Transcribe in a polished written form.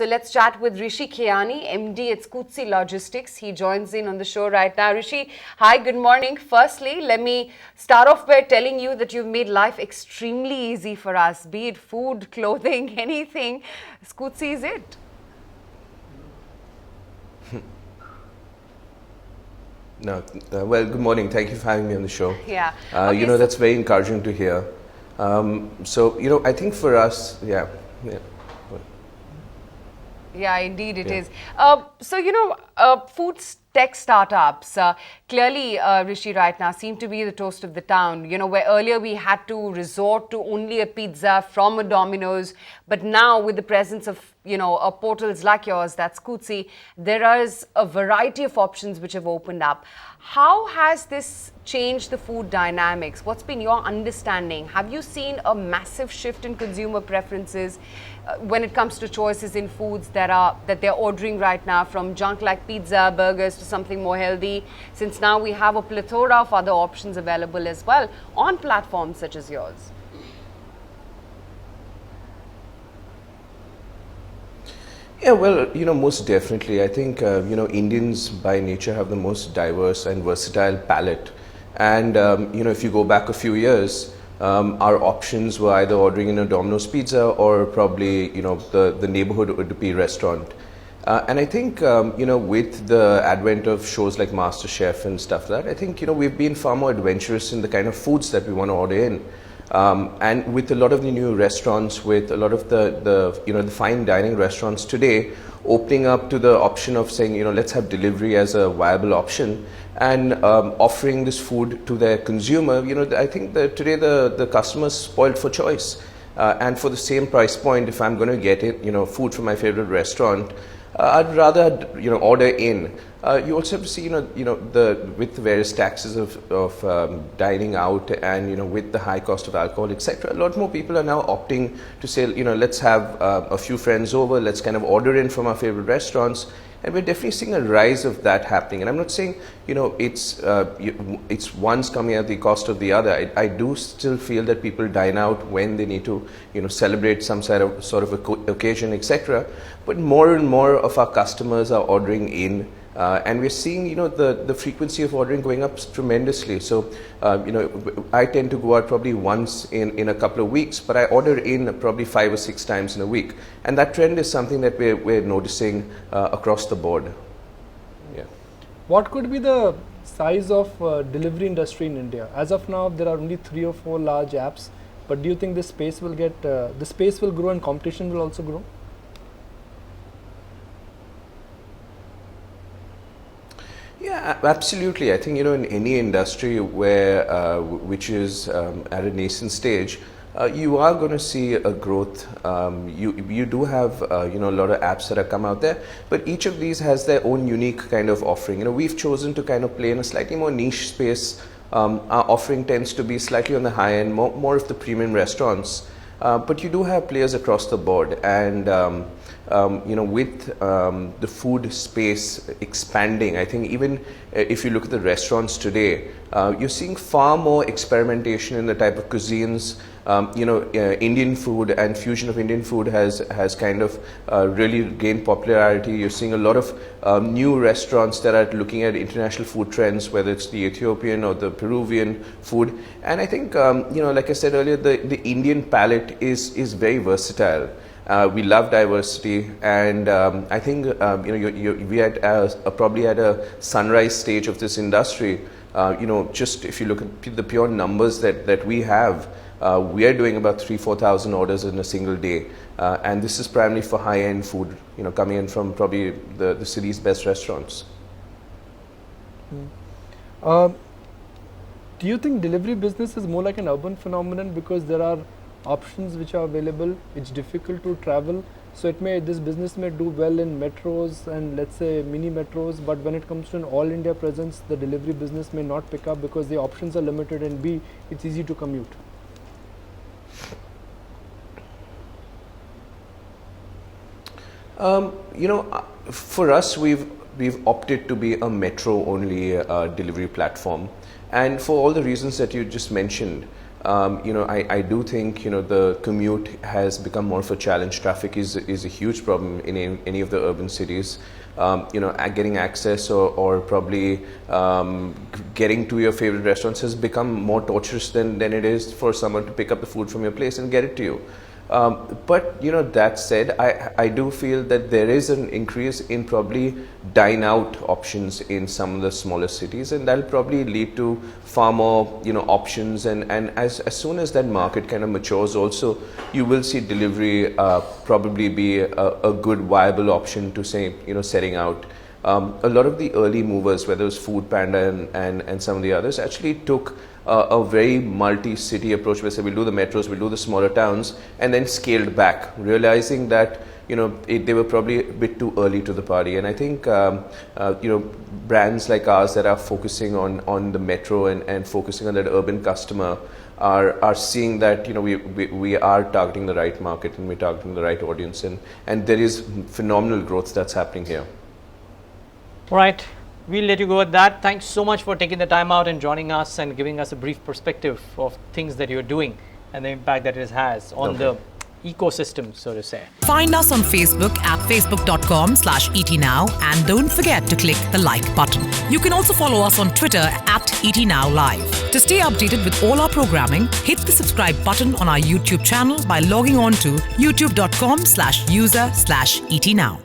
So let's chat with Rishi Khinani, MD at Scootsy Logistics. He joins in on the show right now. Rishi, hi, good morning. Firstly, let me start off by telling you that you've made life extremely easy for us, be it food, clothing, anything. Scootsy is it. No, well, good morning. Thank you for having me on the show. Yeah. Okay, that's very encouraging to hear. I think for us, yeah. Yeah, indeed it is. Food tech startups, clearly, Rishi, right now seem to be the toast of the town. You know, where earlier we had to resort to only a pizza from a Domino's, but now with the presence of, portals like yours, that's Scootsy, there is a variety of options which have opened up. How has this changed the food dynamics? What's been your understanding? Have you seen a massive shift in consumer preferences when it comes to choices in foods that they're ordering right now, from junk like pizza, burgers, to something more healthy? Since now we have a plethora of other options available as well on platforms such as yours. Yeah, well, most definitely. I think, Indians by nature have the most diverse and versatile palate. And, if you go back a few years, our options were either ordering in a Domino's pizza or probably, the neighborhood Udupi restaurant. And I think, with the advent of shows like MasterChef and stuff like that, I think, we've been far more adventurous in the kind of foods that we want to order in. And with a lot of the new restaurants, with a lot of the fine dining restaurants today opening up to the option of saying, let's have delivery as a viable option, and offering this food to their consumer, I think that today the customer's spoiled for choice. And for the same price point, if I'm going to get it, food from my favorite restaurant, I'd rather, order in. You also have to see, with the various taxes of dining out, and, with the high cost of alcohol, etc. A lot more people are now opting to say, let's have a few friends over, let's kind of order in from our favorite restaurants. And we're definitely seeing a rise of that happening. And I'm not saying, it's one's coming at the cost of the other. I do still feel that people dine out when they need to, celebrate some sort of occasion, etc. But more and more of our customers are ordering in. And we're seeing, the frequency of ordering going up tremendously. So, I tend to go out probably once in a couple of weeks, but I order in probably 5 or 6 times in a week. And that trend is something that we're noticing across the board. Yeah. What could be the size of delivery industry in India? As of now, there are only 3 or 4 large apps, but do you think this space will grow and competition will also grow? Yeah, absolutely. I think, in any industry which is at a nascent stage, you are going to see a growth. You do have, a lot of apps that have come out there, but each of these has their own unique kind of offering. We've chosen to kind of play in a slightly more niche space. Our offering tends to be slightly on the high end, more of the premium restaurants. But you do have players across the board, and with the food space expanding, I think even if you look at the restaurants today, you're seeing far more experimentation in the type of cuisines. Indian food and fusion of Indian food has kind of really gained popularity. You're seeing a lot of new restaurants that are looking at international food trends, whether it's the Ethiopian or the Peruvian food. And I think, like I said earlier, the Indian palate is very versatile. We love diversity, and I think we are probably at a sunrise stage of this industry. Just if you look at the pure numbers that we have, we are doing about 3,000-4,000 orders in a single day, and this is primarily for high-end food, coming in from probably the city's best restaurants. Do you think delivery business is more like an urban phenomenon because there are options which are available? It's difficult to travel, so this business may do well in metros and, let's say, mini metros, but when it comes to an all India presence, the delivery business may not pick up because the options are limited, and B, it's easy to commute. For us, we've opted to be a metro only delivery platform, and for all the reasons that you just mentioned. I do think, the commute has become more of a challenge. Traffic is a huge problem in any of the urban cities. Getting access or probably getting to your favorite restaurants has become more torturous than it is for someone to pick up the food from your place and get it to you. But that said, I do feel that there is an increase in probably dine out options in some of the smaller cities, and that'll probably lead to far more options, and as soon as that market kind of matures also, you will see delivery probably be a good viable option to say setting out. A lot of the early movers, whether it was Food Panda and some of the others, actually took a very multi-city approach, where say we'll do the metros, we'll do the smaller towns, and then scaled back, realizing that they were probably a bit too early to the party. And I think brands like ours that are focusing on the metro and focusing on that urban customer are seeing that we are targeting the right market and we're targeting the right audience, and there is phenomenal growth that's happening here. All right, we'll let you go at that. Thanks so much for taking the time out and joining us and giving us a brief perspective of things that you're doing and the impact that it has on the ecosystem, so to say. Find us on Facebook at facebook.com/ETNow, and don't forget to click the like button. You can also follow us on Twitter at ETNowLive. To stay updated with all our programming, hit the subscribe button on our YouTube channel by logging on to youtube.com/user/ETNow.